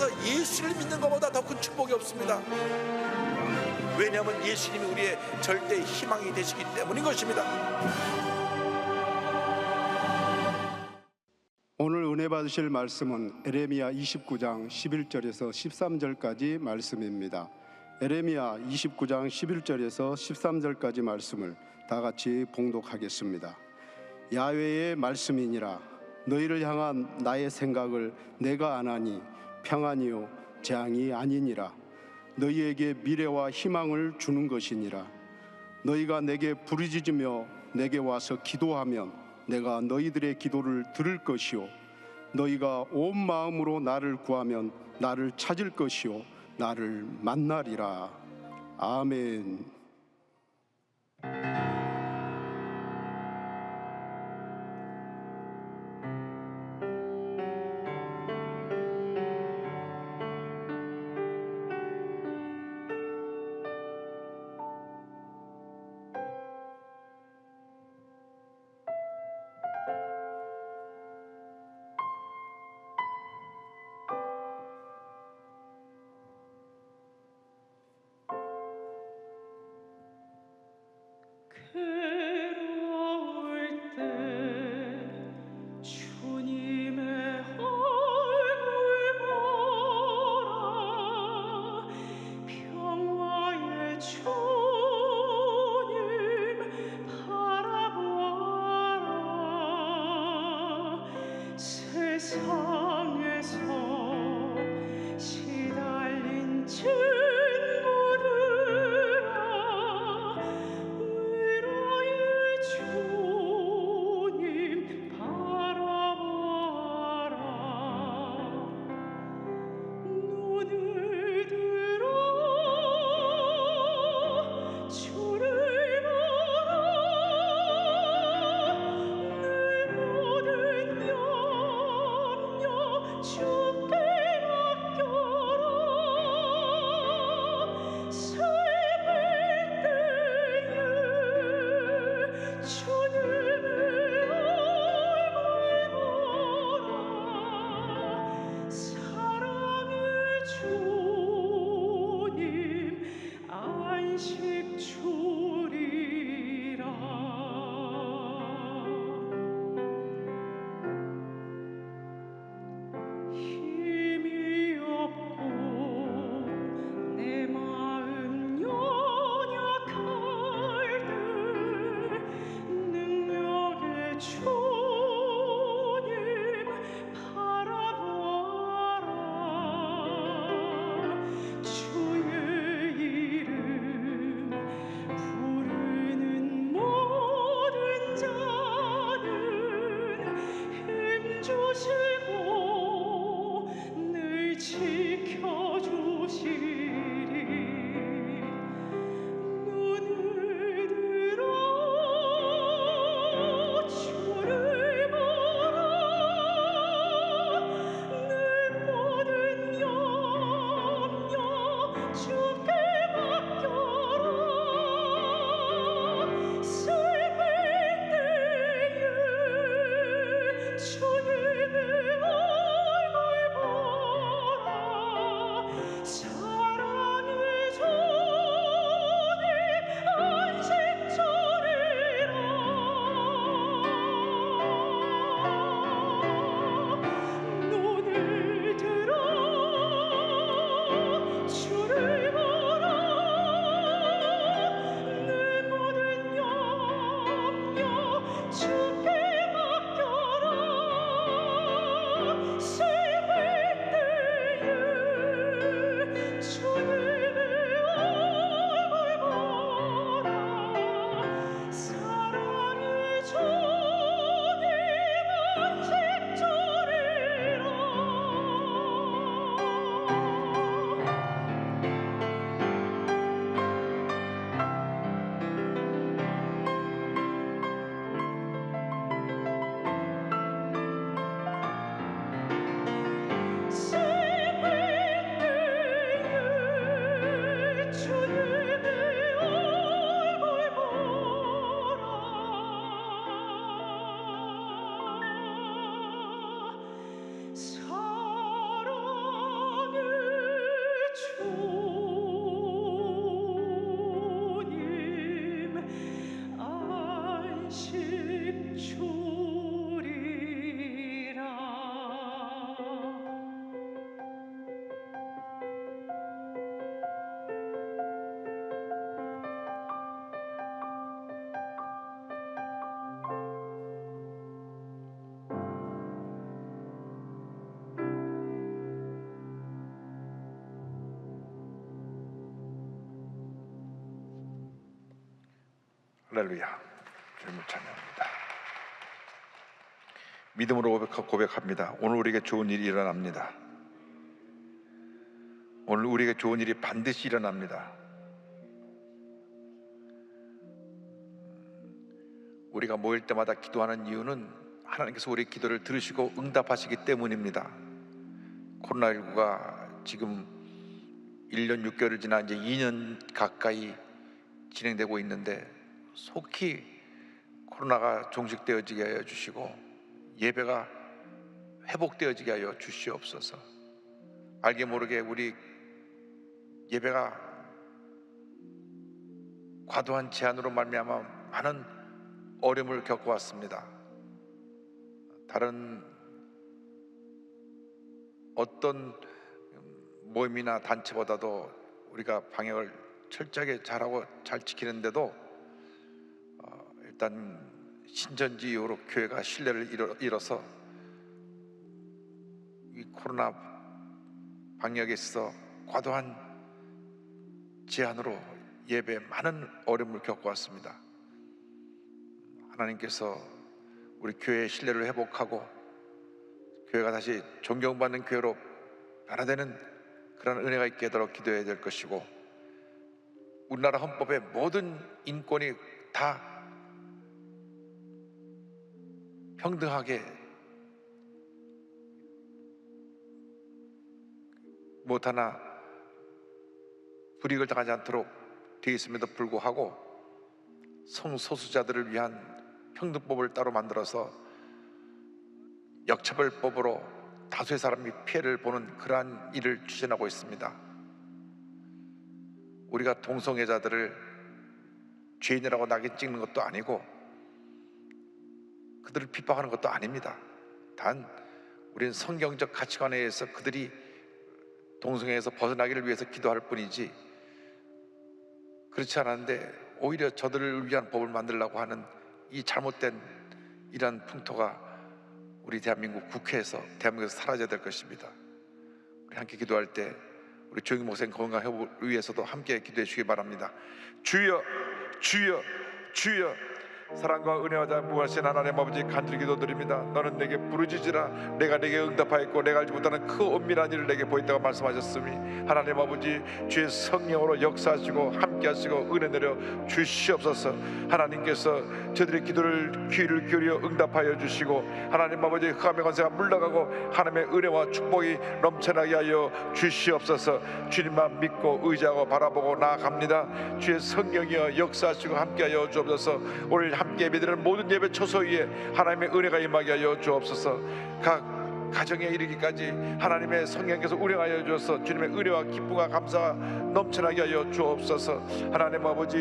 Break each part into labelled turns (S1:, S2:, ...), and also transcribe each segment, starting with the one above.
S1: 세상에서 예수를 믿는 것보다 더 큰 축복이 없습니다. 왜냐하면 예수님이 우리의 절대 희망이 되시기 때문인 것입니다.
S2: 오늘 은혜 받으실 말씀은 에레미야 29장 11절에서 13절까지 말씀입니다. 에레미야 29장 11절에서 13절까지 말씀을 다 같이 봉독하겠습니다. 야훼의 말씀이니라. 너희를 향한 나의 생각을 내가 아나니 평안이요 재앙이 아니니라. 너희에게 미래와 희망을 주는 것이니라. 너희가 내게 부르짖으며 내게 와서 기도하면 내가 너희들의 기도를 들을 것이요 너희가 온 마음으로 나를 구하면 나를 찾을 것이요 나를 만나리라. 아멘.
S3: 괴로울 때 주님의 얼굴 보라. 평화의 주님 바라보아라. 세상에서 시달린 주님의
S1: 할렐루야. 주님을 찬양합니다. 믿음으로 고백합니다. 오늘 우리에게 좋은 일이 일어납니다. 오늘 우리에게 좋은 일이 반드시 일어납니다. 우리가 모일 때마다 기도하는 이유는 하나님께서 우리 기도를 들으시고 응답하시기 때문입니다. 코로나19가 지금 1년 6개월을 지나 이제 2년 가까이 진행되고 있는데 속히 코로나가 종식되어지게 하여 주시고 예배가 회복되어지게 하여 주시옵소서. 알게 모르게 우리 예배가 과도한 제한으로 말미암아 많은 어려움을 겪어왔습니다. 다른 어떤 모임이나 단체보다도 우리가 방역을 철저하게 잘하고 잘 지키는데도 일단 신천지 이후로 교회가 신뢰를 잃어서 이 코로나 방역에 있어 과도한 제한으로 예배에 많은 어려움을 겪어왔습니다. 하나님께서 우리 교회의 신뢰를 회복하고 교회가 다시 존경받는 교회로 변화되는 그런 은혜가 있게 하도록 기도해야 될 것이고, 우리나라 헌법의 모든 인권이 다 평등하게 무엇 하나 불이익을 당하지 않도록 되어 있음에도 불구하고 성소수자들을 위한 평등법을 따로 만들어서 역차별법으로 다수의 사람이 피해를 보는 그러한 일을 추진하고 있습니다. 우리가 동성애자들을 죄인이라고 낙인 찍는 것도 아니고 그들을 핍박하는 것도 아닙니다. 단 우리는 성경적 가치관에 의해서 그들이 동성애에서 벗어나기를 위해서 기도할 뿐이지, 그렇지 않았는데 오히려 저들을 위한 법을 만들려고 하는 이 잘못된 이러한 풍토가 우리 대한민국 국회에서 대한민국에서 사라져야 될 것입니다. 우리 함께 기도할 때 우리 조영기 목사님 건강 회복을 위해서도 함께 기도해 주시기 바랍니다. 주여, 주여, 주여. 사랑과 은혜와 자 무하신 하나님 아버지, 간절히 기도드립니다. 너는 내게 부르짖으라 내가 내게 응답하였고 내가 알지 못하는 그 엄밀한 일을 내게 보였다고 말씀하셨으니, 하나님 아버지 주의 성령으로 역사하시고 함께하시고 은혜 내려 주시옵소서. 하나님께서 저들의 기도를 귀를 기울여 응답하여 주시고, 하나님 아버지 흑암의 권세가 물러가고 하나님의 은혜와 축복이 넘쳐나게 하여 주시옵소서. 주님만 믿고 의지하고 바라보고 나아갑니다. 주의 성령이여 역사하시고 함께하여 주옵소서. 오늘 함께 예배드리는 모든 예배 처소 위에 하나님의 은혜가 임하게 하여 주옵소서. 각 가정에 이르기까지 하나님의 성령께서 운행하여 주셔서 주님의 은혜와 기쁨과 감사가 넘쳐나게 하여 주옵소서. 하나님 아버지,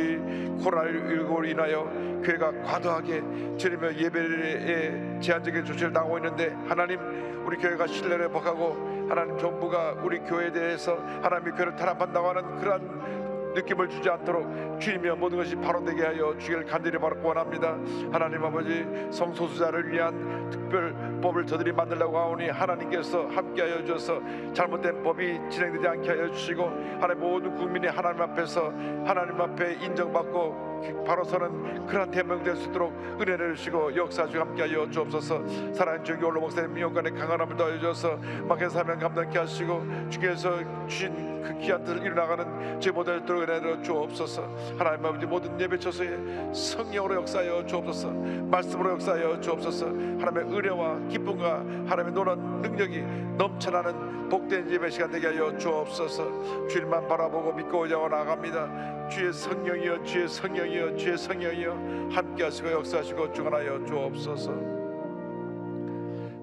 S1: 코로나19로 인하여 교회가 과도하게 주님의 예배에 제한적인 조치를 당하고 있는데, 하나님 우리 교회가 신뢰를 회복하고 하나님 정부가 우리 교회에 대해서 하나님의 교회를 탄압한다고 하는 그러한 느낌을 주지 않도록 주님이여 모든 것이 바로 되게 하여 주기를 간절히 바라고 원합니다. 하나님 아버지, 성소수자를 위한 특별법을 저들이 만들려고 하오니 하나님께서 함께하여 주셔서 잘못된 법이 진행되지 않게 하여 주시고, 하나님 모든 국민이 하나님 앞에서 하나님 앞에 인정받고 바로 서는 그런 대명이 될 수 있도록 은혜를 주시고 역사주시고 함께하여 주옵소서. 사랑하는 주의 올로 목사님 미용간에 강건함을 더하여 주셔서 막힌 사명 감당케 하시고 주께서 주신 그 귀한 뜻을 이루나가는 제 모델을 들어 은혜를 주옵소서. 하나님 아버지, 모든 예배 처소에 성령으로 역사하여 주옵소서. 말씀으로 역사하여 주옵소서. 하나님의 은혜와 기쁨과 하나님의 놀라운 능력이 넘쳐나는 복된 예배 시간 되게 하여 주옵소서. 주님만 바라보고 믿고 의지하고 나아갑니다. 주의 성령이여, 주의 성령이여, 주의 성령이여 함께하시고 역사하시고 주관하여 주옵소서.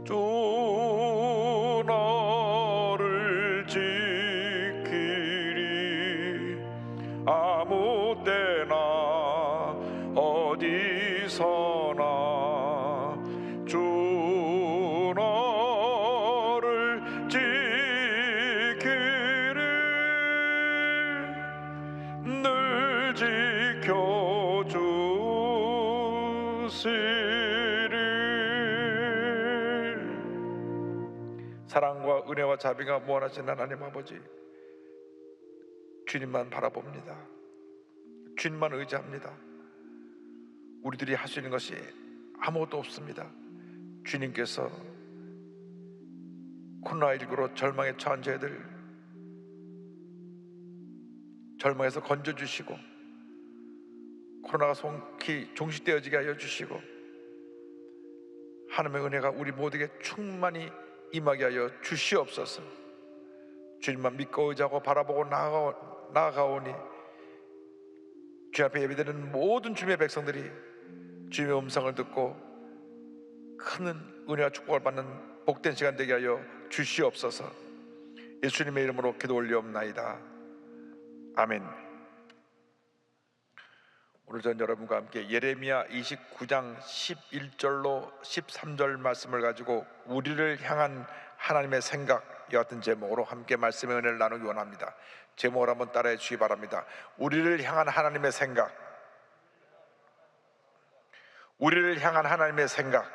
S1: 주 너를 지키리 아무 때나 어디서나. 주 너를 지키리 늘 지켜주시리. 사랑과 은혜와 자비가 무한하신 하나님 아버지, 주님만 바라봅니다. 주님만 의지합니다. 우리들이 할 수 있는 것이 아무것도 없습니다. 주님께서 코로나19로 절망에 처한 저희들 절망에서 건져주시고, 코로나가 속히 종식되어지게 하여 주시고, 하나님의 은혜가 우리 모두에게 충만히 임하게 하여 주시옵소서. 주님만 믿고 의지하고 바라보고 나아가오니 주 앞에 예배드리는 모든 주님의 백성들이 주님의 음성을 듣고 큰 은혜와 축복을 받는 복된 시간 되게 하여 주시옵소서. 예수님의 이름으로 기도 올리옵나이다. 아멘. 오늘 전 여러분과 함께 예레미야 29장 11절로 13절 말씀을 가지고 우리를 향한 하나님의 생각, 이 같은 제목으로 함께 말씀의 은혜를 나누기 원합니다. 제목을 한번 따라해 주시기 바랍니다. 우리를 향한 하나님의 생각. 우리를 향한 하나님의 생각.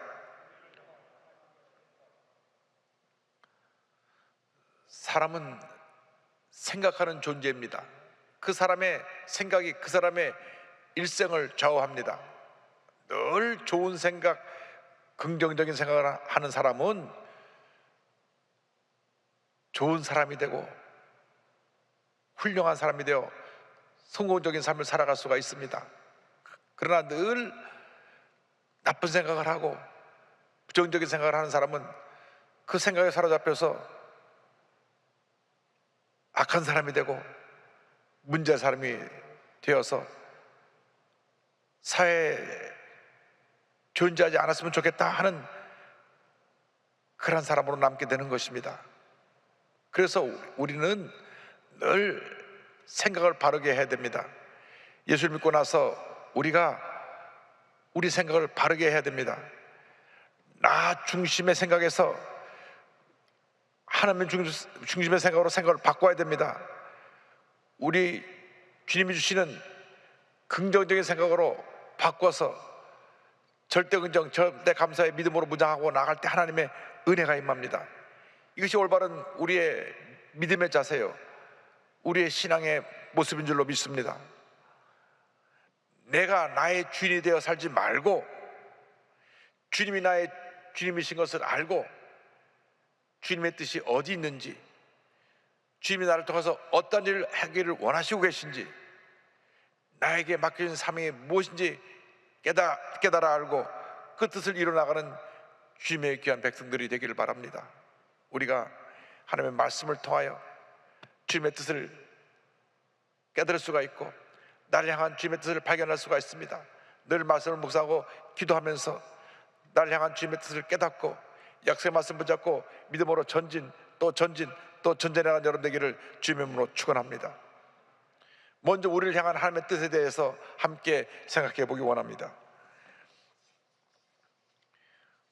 S1: 사람은 생각하는 존재입니다. 그 사람의 생각이 그 사람의 일생을 좌우합니다. 늘 좋은 생각, 긍정적인 생각을 하는 사람은 좋은 사람이 되고 훌륭한 사람이 되어 성공적인 삶을 살아갈 수가 있습니다. 그러나 늘 나쁜 생각을 하고 부정적인 생각을 하는 사람은 그 생각에 사로잡혀서 악한 사람이 되고 문제 사람이 되어서 사회에 존재하지 않았으면 좋겠다 하는 그런 사람으로 남게 되는 것입니다. 그래서 우리는 늘 생각을 바르게 해야 됩니다. 예수를 믿고 나서 우리가 우리 생각을 바르게 해야 됩니다. 나 중심의 생각에서 하나님 중심의 생각으로 생각을 바꿔야 됩니다. 우리 주님이 주시는 긍정적인 생각으로 바꿔서 절대 긍정, 절대 감사의 믿음으로 무장하고 나갈 때 하나님의 은혜가 임합니다. 이것이 올바른 우리의 믿음의 자세요, 우리의 신앙의 모습인 줄로 믿습니다. 내가 나의 주인이 되어 살지 말고 주님이 나의 주님이신 것을 알고 주님의 뜻이 어디 있는지, 주님이 나를 통해서 어떤 일을 하기를 원하시고 계신지, 나에게 맡겨진 사명이 무엇인지 깨달아 알고 그 뜻을 이뤄나가는 주님의 귀한 백성들이 되기를 바랍니다. 우리가 하나님의 말씀을 통하여 주님의 뜻을 깨달을 수가 있고 나를 향한 주님의 뜻을 발견할 수가 있습니다. 늘 말씀을 묵상하고 기도하면서 나를 향한 주님의 뜻을 깨닫고 약속의 말씀 붙잡고 믿음으로 전진 또 전진해가는 여러분 되기를 주님의 이름으로 축원합니다. 먼저 우리를 향한 하나님의 뜻에 대해서 함께 생각해 보기 원합니다.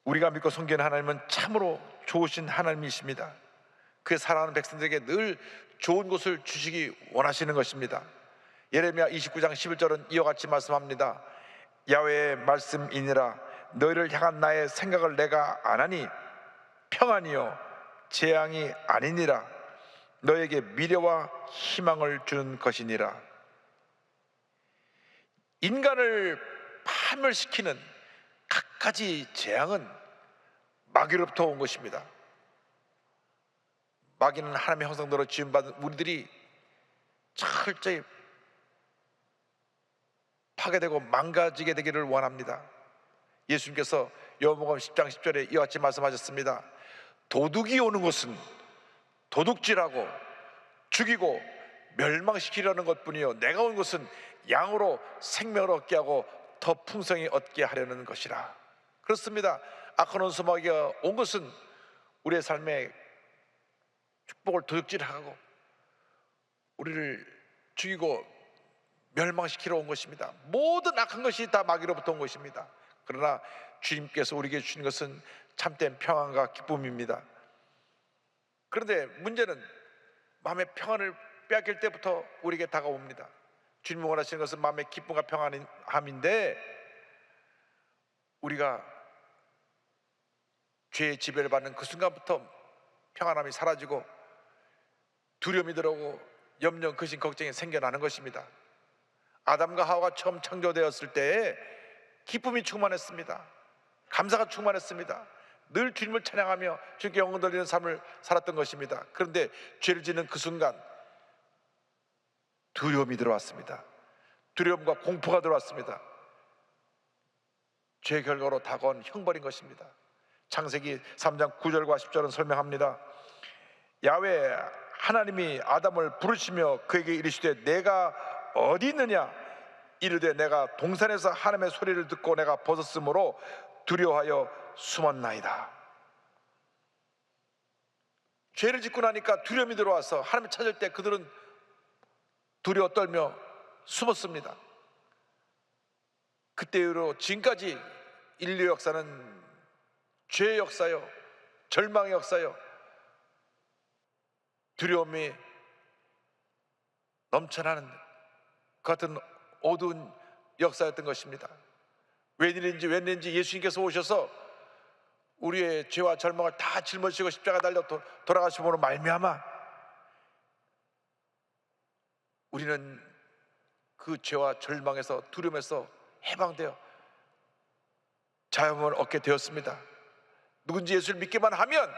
S1: 우리가 믿고 섬기는 하나님은 참으로 좋으신 하나님이십니다. 그의 사랑하는 백성들에게 늘 좋은 것을 주시기 원하시는 것입니다. 예레미야 29장 11절은 이와 같이 말씀합니다. 야훼의 말씀이니라. 너희를 향한 나의 생각을 내가 아나니 평안이요 재앙이 아니니라. 너에게 미래와 희망을 주는 것이니라. 인간을 파멸시키는 갖가지 재앙은 마귀로부터 온 것입니다. 마귀는 하나님의 형상대로 지음받은 우리들이 철저히 파괴되고 망가지게 되기를 원합니다. 예수님께서 요한복음 10장 10절에 이와 같이 말씀하셨습니다. 도둑이 오는 것은 도둑질하고 죽이고 멸망시키려는 것뿐이요 내가 온 것은 양으로 생명을 얻게 하고 더 풍성히 얻게 하려는 것이라. 그렇습니다. 악한 원수 마귀가 온 것은 우리의 삶에 축복을 도둑질하고 우리를 죽이고 멸망시키러 온 것입니다. 모든 악한 것이 다 마귀로부터 온 것입니다. 그러나 주님께서 우리에게 주신 것은 참된 평안과 기쁨입니다. 그런데 문제는 마음의 평안을 빼앗길 때부터 우리에게 다가옵니다. 주님이 원하시는 것은 마음의 기쁨과 평안함인데 우리가 죄의 지배를 받는 그 순간부터 평안함이 사라지고 두려움이 들어오고 염려, 근심, 걱정이 생겨나는 것입니다. 아담과 하와가 처음 창조되었을 때 기쁨이 충만했습니다. 감사가 충만했습니다. 늘 주님을 찬양하며 주님께 영광 돌리는 삶을 살았던 것입니다. 그런데 죄를 짓는 그 순간 두려움이 들어왔습니다. 두려움과 공포가 들어왔습니다. 죄 결과로 다가온 형벌인 것입니다. 창세기 3장 9절과 10절은 설명합니다. 야훼 하나님이 아담을 부르시며 그에게 이르시되 내가 어디 있느냐? 이르되 내가 동산에서 하나님의 소리를 듣고 내가 벗었으므로 두려워하여 숨었나이다. 죄를 짓고 나니까 두려움이 들어와서 하나님을 찾을 때 그들은 두려워 떨며 숨었습니다. 그때 이후로 지금까지 인류 역사는 죄의 역사요, 절망의 역사요, 두려움이 넘쳐나는 그 같은 어두운 역사였던 것입니다. 웬일인지 예수님께서 오셔서 우리의 죄와 절망을 다 짊어지시고 십자가 달려 돌아가심으로 말미암아 우리는 그 죄와 절망에서 두려움에서 해방되어 자유함을 얻게 되었습니다. 누군지 예수를 믿기만 하면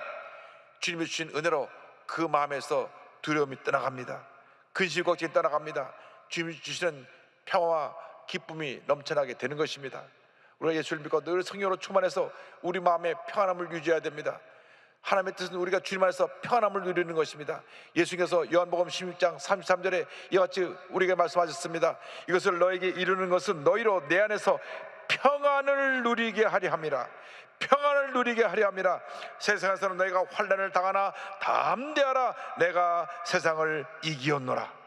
S1: 주님이 주신 은혜로 그 마음에서 두려움이 떠나갑니다. 근심 걱정이 떠나갑니다. 주님이 주시는 평화와 기쁨이 넘쳐나게 되는 것입니다. 우리가 예수를 믿고 늘 성령으로 충만해서 우리 마음에 평안함을 유지해야 됩니다. 하나님의 뜻은 우리가 주님 안에서 평안함을 누리는 것입니다. 예수님께서 요한복음 16장 33절에 이와 같이 우리에게 말씀하셨습니다. 이것을 너에게 이루는 것은 너희로 내 안에서 평안을 누리게 하려 함이라. 평안을 누리게 하려 함이라. 세상에서는 너희가 환난을 당하나 담대하라. 내가 세상을 이기었노라.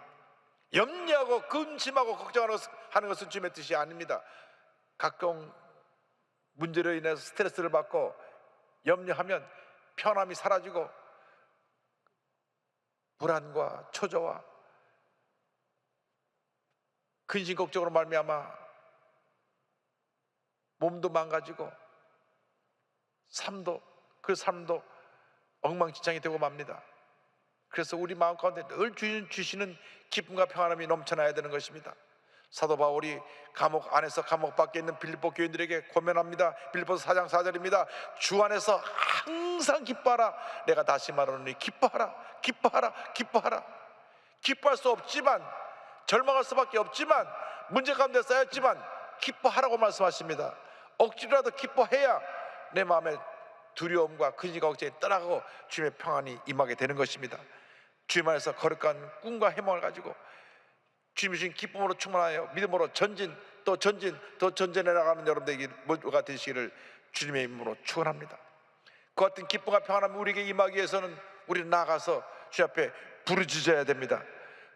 S1: 염려하고 근심하고 걱정하는 것은 주님의 뜻이 아닙니다. 각종 문제로 인해서 스트레스를 받고 염려하면 편함이 사라지고 불안과 초조와 근심 걱정으로 말미암아 몸도 망가지고 삶도 엉망진창이 되고 맙니다. 그래서 우리 마음 가운데 늘 주시는 기쁨과 평안함이 넘쳐나야 되는 것입니다. 사도 바울이 감옥 안에서 감옥 밖에 있는 빌립보 교인들에게 고면합니다. 빌립보서 4장 4절입니다. 주 안에서 항상 기뻐하라. 내가 다시 말하노니 기뻐하라. 기뻐할 수 없지만, 절망할 수밖에 없지만, 문제 가운데 쌓였지만 기뻐하라고 말씀하십니다. 억지로라도 기뻐해야 내 마음에 두려움과 근심과 걱정이 떠나가고 주님의 평안이 임하게 되는 것입니다. 주님 안에서 거룩한 꿈과 희망을 가지고 주님이 주신 기쁨으로 충만하여 믿음으로 더 전진해 나가는 여러분들에게 모두가 되시기를 주님의 이름으로 축원합니다. 그 같은 기쁨과 평안함이 우리에게 임하기 위해서는 우리는 나아가서 주님 앞에 부르짖어야 됩니다.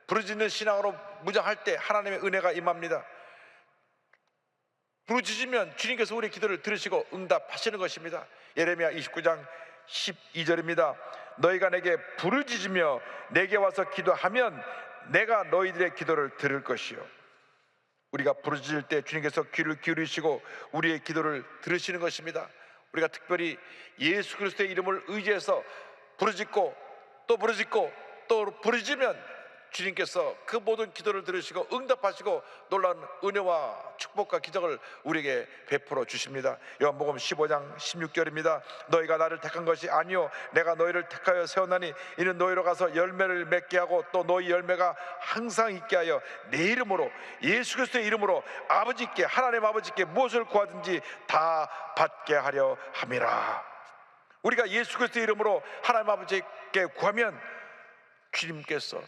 S1: 부르짖는 신앙으로 무장할 때 하나님의 은혜가 임합니다. 부르짖으면 주님께서 우리의 기도를 들으시고 응답하시는 것입니다. 예레미야 29장 12절입니다. 너희가 내게 부르짖으며 내게 와서 기도하면 내가 너희들의 기도를 들을 것이요. 우리가 부르짖을 때 주님께서 귀를 기울이시고 우리의 기도를 들으시는 것입니다. 우리가 특별히 예수 그리스도의 이름을 의지해서 부르짖고 또 부르짖으면 주님께서 그 모든 기도를 들으시고 응답하시고 놀라운 은혜와 축복과 기적을 우리에게 베풀어 주십니다. 요한복음 15장 16절입니다. 너희가 나를 택한 것이 아니요 내가 너희를 택하여 세웠나니 이는 너희로 가서 열매를 맺게 하고 또 너희 열매가 항상 있게 하여 내 이름으로 예수 그리스도의 이름으로 아버지께 하나님 아버지께 무엇을 구하든지 다 받게 하려 함이라. 우리가 예수 그리스도의 이름으로 하나님 아버지께 구하면 주님께서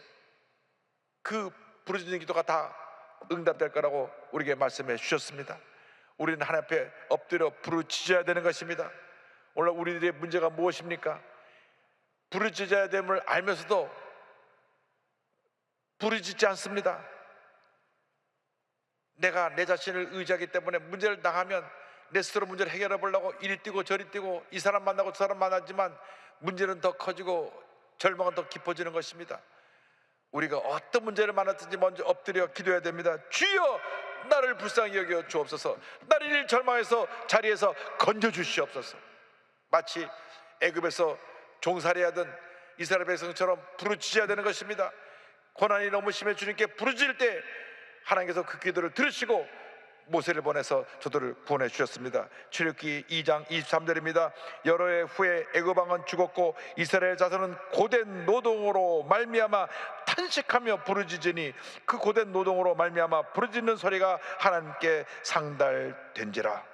S1: 그 부르짖는 기도가 다 응답될 거라고 우리에게 말씀해 주셨습니다. 우리는 하나님 앞에 엎드려 부르짖어야 되는 것입니다. 오늘 우리들의 문제가 무엇입니까? 부르짖어야 됨을 알면서도 부르짖지 않습니다. 내가 내 자신을 의지하기 때문에 문제를 당하면 내 스스로 문제를 해결해 보려고 이리 뛰고 저리 뛰고 이 사람 만나고 저 사람 만나지만 문제는 더 커지고 절망은 더 깊어지는 것입니다. 우리가 어떤 문제를 만났든지 먼저 엎드려 기도해야 됩니다. 주여 나를 불쌍히 여겨 주옵소서. 나를 이 절망에서 자리에서 건져 주시옵소서. 마치 애굽에서 종살이하던 이스라엘 백성처럼 부르짖어야 되는 것입니다. 고난이 너무 심해 주님께 부르짖을 때 하나님께서 그 기도를 들으시고 모세를 보내서 저들을 구원해 주셨습니다. 출애굽기 2장 23절입니다. 여러 해 후에 애굽 왕은 죽었고 이스라엘 자손은 고된 노동으로 말미암아 탄식하며 부르짖으니 그 고된 노동으로 말미암아 부르짖는 소리가 하나님께 상달된지라.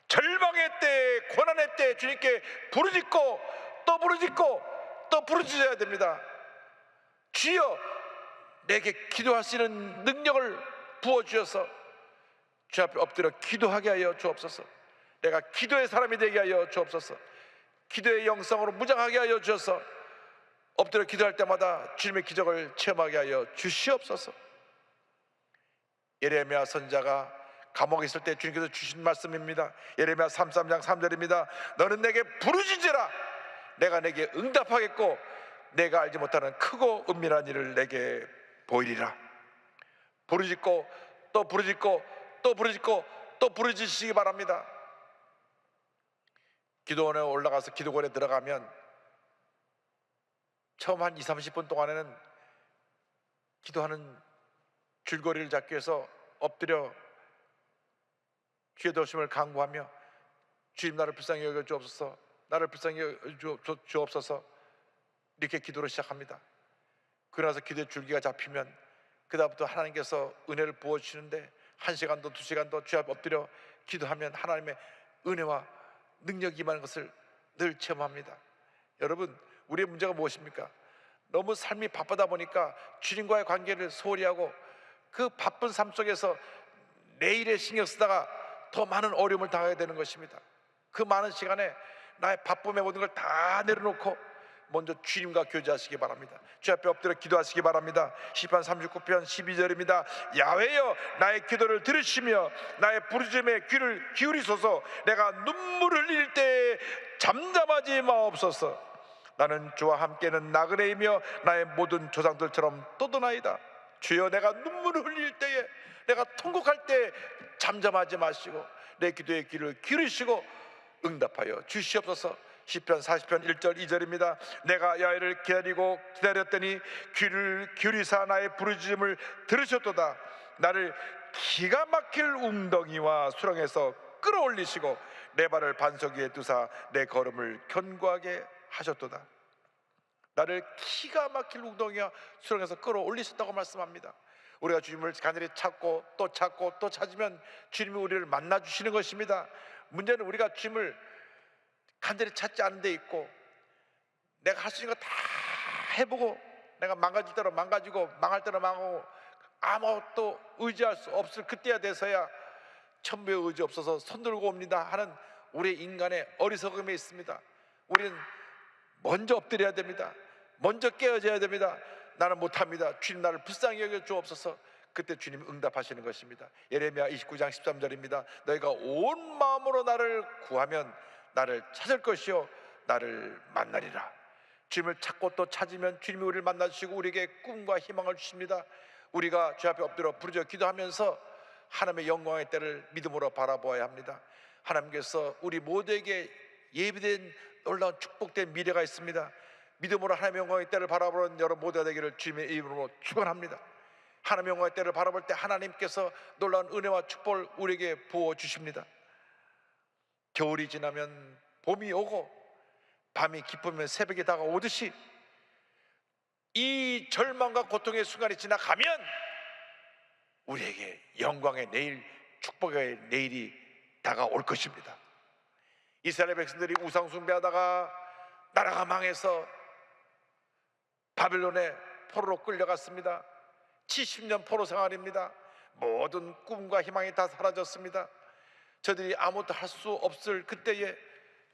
S1: 절망의 때, 고난의 때 주님께 부르짖고 또 부르짖고 또 부르짖어야 됩니다. 주여, 내게 기도할 수 있는 능력을 부어주셔서 주 앞에 엎드려 기도하게 하여 주옵소서. 내가 기도의 사람이 되게 하여 주옵소서. 기도의 영성으로 무장하게 하여 주셔서 엎드려 기도할 때마다 주님의 기적을 체험하게 하여 주시옵소서. 예레미야 선지자가 감옥에 있을 때 주님께서 주신 말씀입니다. 예레미야 33장 3절입니다. 너는 내게 부르짖으라. 내가 내게 응답하겠고 내가 알지 못하는 크고 은밀한 일을 내게 보이리라. 부르짖고 또 부르짖고 또 부르짖고 또 부르짖으시기 바랍니다. 기도원에 올라가서 기도원에 들어가면 처음 한 20-30분 동안에는 기도하는 줄거리를 잡기 위해서 엎드려 주의 도심을 간구하며 주님 나를 불쌍히 여겨 주옵소서, 나를 불쌍히 여겨 주옵소서, 이렇게 기도를 시작합니다. 그러나서 기도의 줄기가 잡히면 그 다음부터 하나님께서 은혜를 부어주시는데 1시간도 2시간도 주 앞에 엎드려 기도하면 하나님의 은혜와 능력이 임하는 것을 늘 체험합니다. 여러분, 우리의 문제가 무엇입니까? 너무 삶이 바쁘다 보니까 주님과의 관계를 소홀히 하고 그 바쁜 삶 속에서 내일에 신경 쓰다가 더 많은 어려움을 당하게 되는 것입니다. 그 많은 시간에 나의 바쁨의 모든 걸 다 내려놓고 먼저 주님과 교제하시기 바랍니다. 주 앞에 엎드려 기도하시기 바랍니다. 시편 39편 12절입니다. 야훼여, 나의 기도를 들으시며 나의 부르짖음에 귀를 기울이소서. 내가 눈물을 흘릴 때에 잠잠하지 마옵소서. 나는 주와 함께는 나그네이며 나의 모든 조상들처럼 떠도나이다. 주여, 내가 눈물을 흘릴 때에, 내가 통곡할 때 잠잠하지 마시고 내 기도에 귀를 기울이시고 응답하여 주시옵소서. 시편 40편 1절 2절입니다. 내가 야훼를 기다렸더니 귀를 기울이사 나의 부르짖음을 들으셨도다. 나를 기가 막힐 웅덩이와 수렁에서 끌어올리시고 내 발을 반석 위에 두사 내 걸음을 견고하게 하셨도다. 나를 기가 막힐 웅덩이와 수렁에서 끌어올리셨다고 말씀합니다. 우리가 주님을 간절히 찾고 또 찾고 또 찾으면 주님이 우리를 만나 주시는 것입니다. 문제는 우리가 주님을 간절히 찾지 않은 데 있고 내가 할 수 있는 거 다 해보고 내가 망가질 대로 망가지고 망할 대로 망하고 아무것도 의지할 수 없을 그때야 돼서야 천부의 의지 없어서 손들고 옵니다 하는 우리 인간의 어리석음이 있습니다. 우리는 먼저 엎드려야 됩니다. 먼저 깨어져야 됩니다. 나는 못합니다. 주님 나를 불쌍히 여겨 주옵소서. 그때 주님이 응답하시는 것입니다. 예레미야 29장 13절입니다. 너희가 온 마음으로 나를 구하면 나를 찾을 것이요 나를 만나리라. 주님을 찾고 또 찾으면 주님이 우리를 만나주시고 우리에게 꿈과 희망을 주십니다. 우리가 주 앞에 엎드려 부르짖어 기도하면서 하나님의 영광의 때를 믿음으로 바라보아야 합니다. 하나님께서 우리 모두에게 예비된 놀라운 축복된 미래가 있습니다. 믿음으로 하나님의 영광의 때를 바라보는 여러분 모두가 되기를 주님의 이름으로 축원합니다. 하나님의 영광의 때를 바라볼 때 하나님께서 놀라운 은혜와 축복을 우리에게 부어주십니다. 겨울이 지나면 봄이 오고 밤이 깊으면 새벽이 다가오듯이 이 절망과 고통의 순간이 지나가면 우리에게 영광의 내일, 축복의 내일이 다가올 것입니다. 이스라엘 백성들이 우상 숭배하다가 나라가 망해서 바벨론의 포로로 끌려갔습니다. 70년 포로 생활입니다. 모든 꿈과 희망이 다 사라졌습니다. 저들이 아무것도 할 수 없을 그때에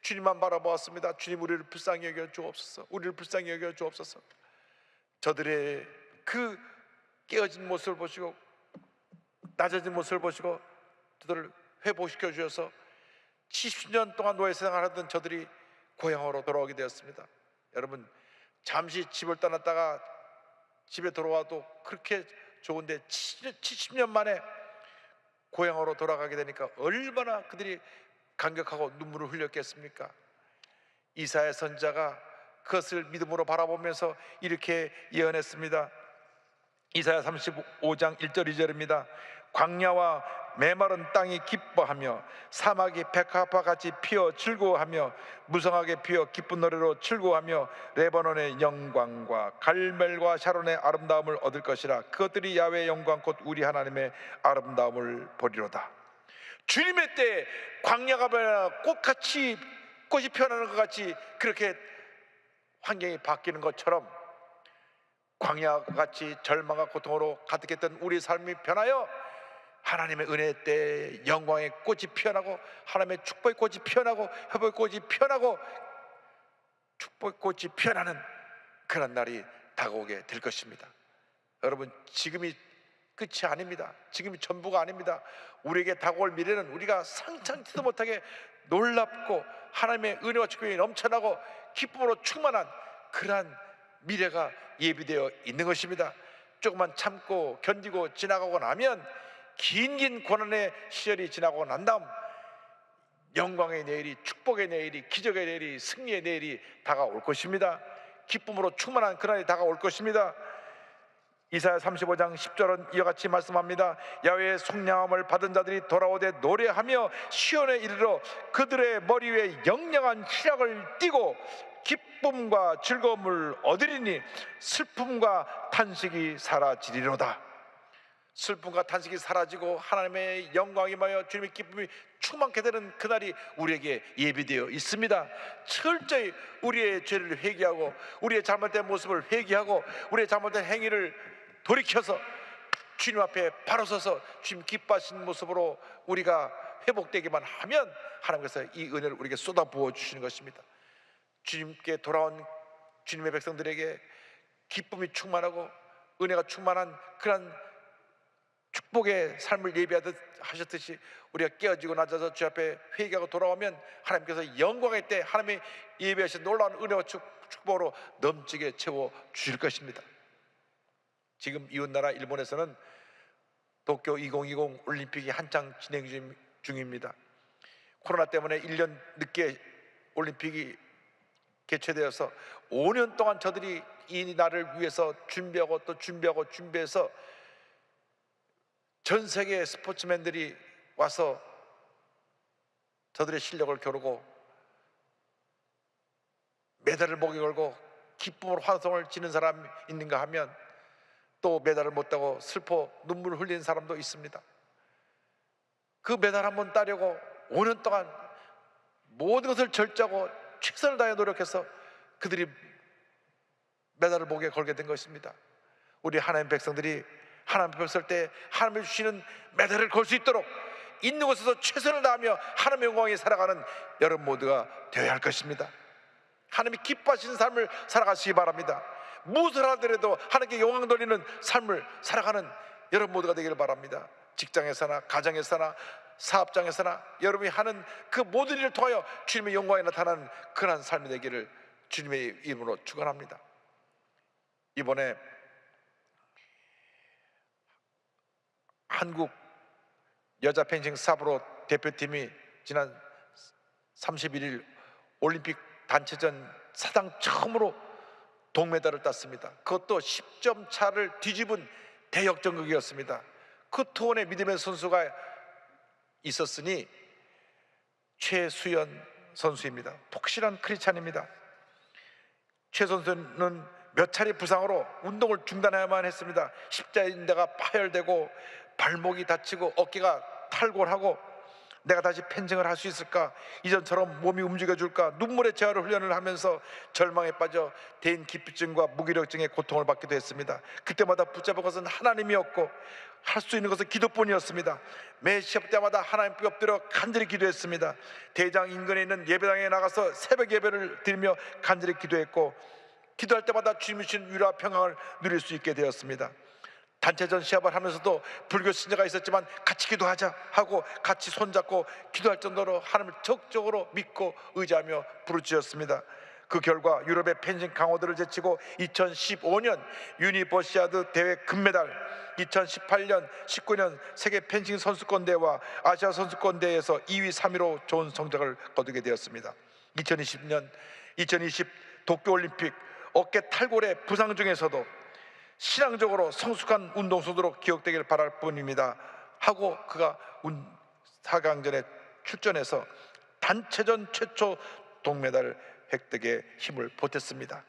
S1: 주님만 바라보았습니다. 주님, 우리를 불쌍히 여겨 주옵소서. 우리를 불쌍히 여겨 주옵소서. 저들의 그 깨어진 모습을 보시고 낮아진 모습을 보시고 저들을 회복시켜 주셔서 70년 동안 노예 생활하던 저들이 고향으로 돌아오게 되었습니다. 여러분, 잠시 집을 떠났다가 집에 돌아와도 그렇게 좋은데 70년 만에 고향으로 돌아가게 되니까 얼마나 그들이 감격하고 눈물을 흘렸겠습니까? 이사야 선지자가 그것을 믿음으로 바라보면서 이렇게 예언했습니다. 이사야 35장 1절 2절입니다. 광야와 메마른 땅이 기뻐하며 사막이 백합화 같이 피어 즐거워하며 무성하게 피어 기쁜 노래로 즐거워하며 레바논의 영광과 갈멜과 샤론의 아름다움을 얻을 것이라. 그것들이 야훼의 영광 곧 우리 하나님의 아름다움을 보리로다. 주님의 때 광야가 변하여 꽃같이 꽃이 피어나는 것 같이 그렇게 환경이 바뀌는 것처럼 광야같이 절망과 고통으로 가득했던 우리 삶이 변하여 하나님의 은혜 때 영광의 꽃이 피어나고 하나님의 축복의 꽃이 피어나고 회복의 꽃이 피어나고 축복의 꽃이 피어나는 그런 날이 다가오게 될 것입니다. 여러분, 지금이 끝이 아닙니다. 지금이 전부가 아닙니다. 우리에게 다가올 미래는 우리가 상상치도 못하게 놀랍고 하나님의 은혜와 축복이 넘쳐나고 기쁨으로 충만한 그러한 미래가 예비되어 있는 것입니다. 조금만 참고 견디고 지나가고 나면 긴 고난의 시절이 지나고 난 다음 영광의 내일이, 축복의 내일이, 기적의 내일이, 승리의 내일이 다가올 것입니다. 기쁨으로 충만한 그날이 다가올 것입니다. 이사야 35장 10절은 이와 같이 말씀합니다. 야훼의 속량함을 받은 자들이 돌아오되 노래하며 시온에 이르러 그들의 머리 위에 영영한 희락을 띠고 기쁨과 즐거움을 얻으리니 슬픔과 탄식이 사라지리로다. 슬픔과 탄식이 사라지고 하나님의 영광이 임하여 주님의 기쁨이 충만케 되는 그날이 우리에게 예비되어 있습니다. 철저히 우리의 죄를 회개하고 우리의 잘못된 모습을 회개하고 우리의 잘못된 행위를 돌이켜서 주님 앞에 바로 서서 주님 기뻐하시는 모습으로 우리가 회복되기만 하면 하나님께서 이 은혜를 우리에게 쏟아부어 주시는 것입니다. 주님께 돌아온 주님의 백성들에게 기쁨이 충만하고 은혜가 충만한 그런 축복의 삶을 예비하듯 하셨듯이 우리가 깨어지고 낮아서 주 앞에 회개하고 돌아오면 하나님께서 영광의 때 하나님의 예비하신 놀라운 은혜와 축복으로 넘치게 채워 주실 것입니다. 지금 이웃나라 일본에서는 도쿄 2020 올림픽이 한창 진행 중입니다. 코로나 때문에 1년 늦게 올림픽이 개최되어서 5년 동안 저들이 이 날을 위해서 준비하고 또 준비해서 전 세계 스포츠맨들이 와서 저들의 실력을 겨루고 메달을 목에 걸고 기쁨으로 환성을 지는 사람이 있는가 하면 또 메달을 못 따고 슬퍼 눈물을 흘리는 사람도 있습니다. 그 메달 한번 따려고 5년 동안 모든 것을 절제하고 최선을 다해 노력해서 그들이 메달을 목에 걸게 된 것입니다. 우리 하나님 백성들이 하나님 앞에 설 때 하나님이 주시는 메달을 걸 수 있도록 있는 곳에서 최선을 다하며 하나님의 영광에 살아가는 여러분 모두가 되어야 할 것입니다. 하나님이 기뻐하시는 삶을 살아가시기 바랍니다. 무엇을 하더라도 하나님께 영광 돌리는 삶을 살아가는 여러분 모두가 되기를 바랍니다. 직장에서나 가정에서나 사업장에서나 여러분이 하는 그 모든 일을 통하여 주님의 영광이 나타나는 그러한 삶이 되기를 주님의 이름으로 축원합니다. 이번에 한국 여자 펜싱 사브로 대표팀이 지난 31일 올림픽 단체전 사상 처음으로 동메달을 땄습니다. 그것도 10점 차를 뒤집은 대역전극이었습니다. 그 투혼의 믿음의 선수가 있었으니 최수연 선수입니다. 독실한 크리스찬입니다. 최 선수는 몇 차례 부상으로 운동을 중단해야만 했습니다. 십자인대가 파열되고 발목이 다치고 어깨가 탈골하고 내가 다시 펜싱을 할 수 있을까? 이전처럼 몸이 움직여줄까? 눈물의 재활을 훈련을 하면서 절망에 빠져 대인 기피증과 무기력증의 고통을 받기도 했습니다. 그때마다 붙잡은 것은 하나님이었고 할 수 있는 것은 기도뿐이었습니다. 매 시합 때마다 하나님께 엎드려 간절히 기도했습니다. 대장 인근에 있는 예배당에 나가서 새벽 예배를 드리며 간절히 기도했고 기도할 때마다 주님이 주신 위로와 평강을 누릴 수 있게 되었습니다. 단체전 시합을 하면서도 불교 신자가 있었지만 같이 기도하자 하고 같이 손잡고 기도할 정도로 하나님을 적극적으로 믿고 의지하며 부르짖었습니다. 그 결과 유럽의 펜싱 강호들을 제치고 2015년 유니버시아드 대회 금메달, 2018년, 19년 세계 펜싱 선수권 대회와 아시아 선수권 대회에서 2위, 3위로 좋은 성적을 거두게 되었습니다. 2020 도쿄올림픽 어깨 탈골의 부상 중에서도 신앙적으로 성숙한 운동선수로 기억되기를 바랄 뿐입니다. 하고 그가 4강전에 출전해서 단체전 최초 동메달 획득에 힘을 보탰습니다.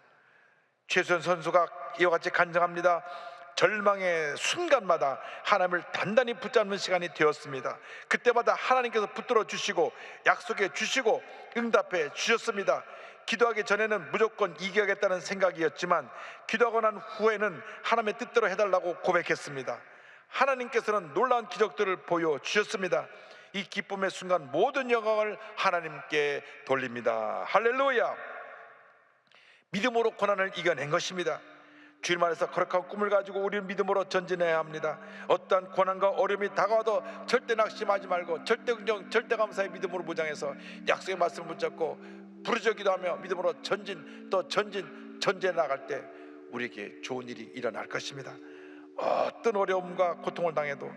S1: 최수연 선수가 이와 같이 간증합니다. 절망의 순간마다 하나님을 단단히 붙잡는 시간이 되었습니다. 그때마다 하나님께서 붙들어 주시고 약속해 주시고 응답해 주셨습니다. 기도하기 전에는 무조건 이겨야겠다는 생각이었지만 기도하고 난 후에는 하나님의 뜻대로 해달라고 고백했습니다. 하나님께서는 놀라운 기적들을 보여주셨습니다. 이 기쁨의 순간 모든 영광을 하나님께 돌립니다. 할렐루야. 믿음으로 고난을 이겨낸 것입니다. 주님 안에서 거룩한 꿈을 가지고 우리는 믿음으로 전진해야 합니다. 어떠한 고난과 어려움이 다가와도 절대 낙심하지 말고 절대 긍정 절대 감사의 믿음으로 무장해서 약속의 말씀을 붙잡고 부르짖어 기도하며 믿음으로 전진 또 전진해 나갈 때 우리에게 좋은 일이 일어날 것입니다. 어떤 어려움과 고통을 당해도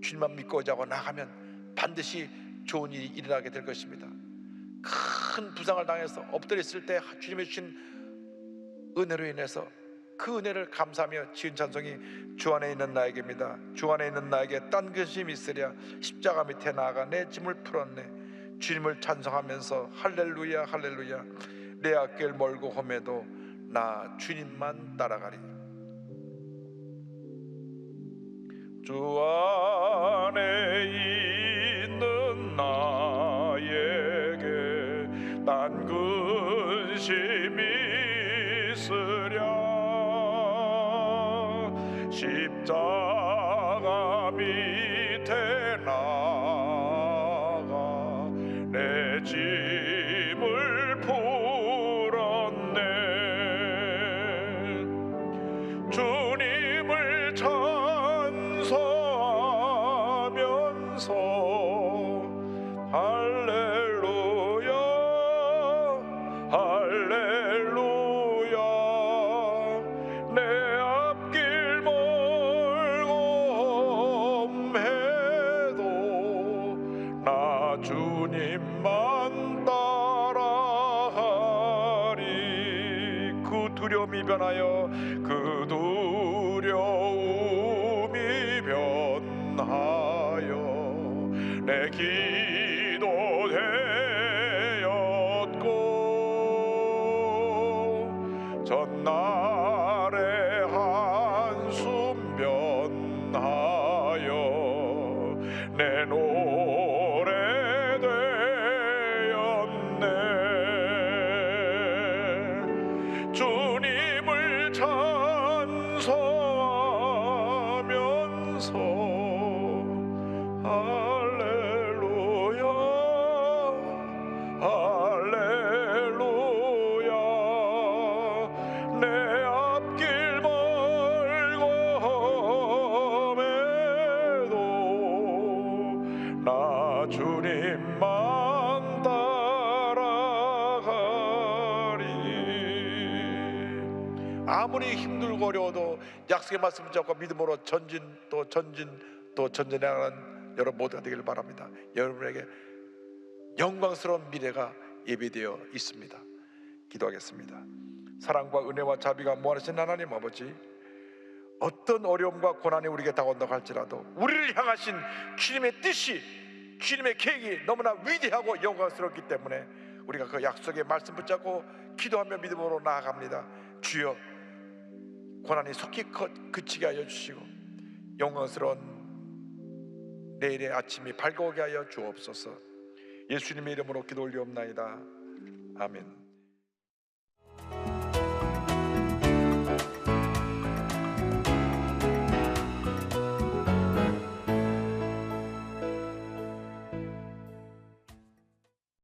S1: 주님만 믿고 자고 나가면 반드시 좋은 일이 일어나게 될 것입니다. 큰 부상을 당해서 엎드려 있을 때 주님이 주신 은혜로 인해서 그 은혜를 감사하며 지은 찬송이 주 안에 있는 나에게입니다. 주 안에 있는 나에게 딴 근심이 있으랴 십자가 밑에 나아가 내 짐을 풀었네. 주님을 찬송하면서 할렐루야 할렐루야 내 앞길 멀고 험해도 나 주님만 따라가리. 주 안에 있는 나에게 딴 근심이 있으랴 십자가 밑에 나가 내 짐을 풀었네. 주님을 찬송하면서 할렐루야 할렐루야 내 앞길 멀고 험해도 나 주님만 따라가리. 그 두려움이 변하여 그 두려움이 변하여 내 기도 되었고 전날의 한숨 변하여 내 노래 되었네. 주님을 찬송하면서 할렐루야 할렐루야 내 앞길 멀고 험해도 나 주님만 따라가리. 아무리 힘들고 어려워도 약속의 말씀 붙잡고 믿음으로 전진 또 전진하는 여러분 모두가 되길 바랍니다. 여러분에게 영광스러운 미래가 예비되어 있습니다. 기도하겠습니다. 사랑과 은혜와 자비가 무한하신 하나님 아버지, 어떤 어려움과 고난이 우리에게 다가온다고 할지라도 우리를 향하신 주님의 뜻이 주님의 계획이 너무나 위대하고 영광스럽기 때문에 우리가 그 약속의 말씀 붙잡고 기도하며 믿음으로 나아갑니다. 주여, 고난이 속히 그치게 하여 주시고 영광스러운 내일의 아침이 밝아오게 하여 주옵소서. 예수님의 이름으로 기도 올리옵나이다. 아멘.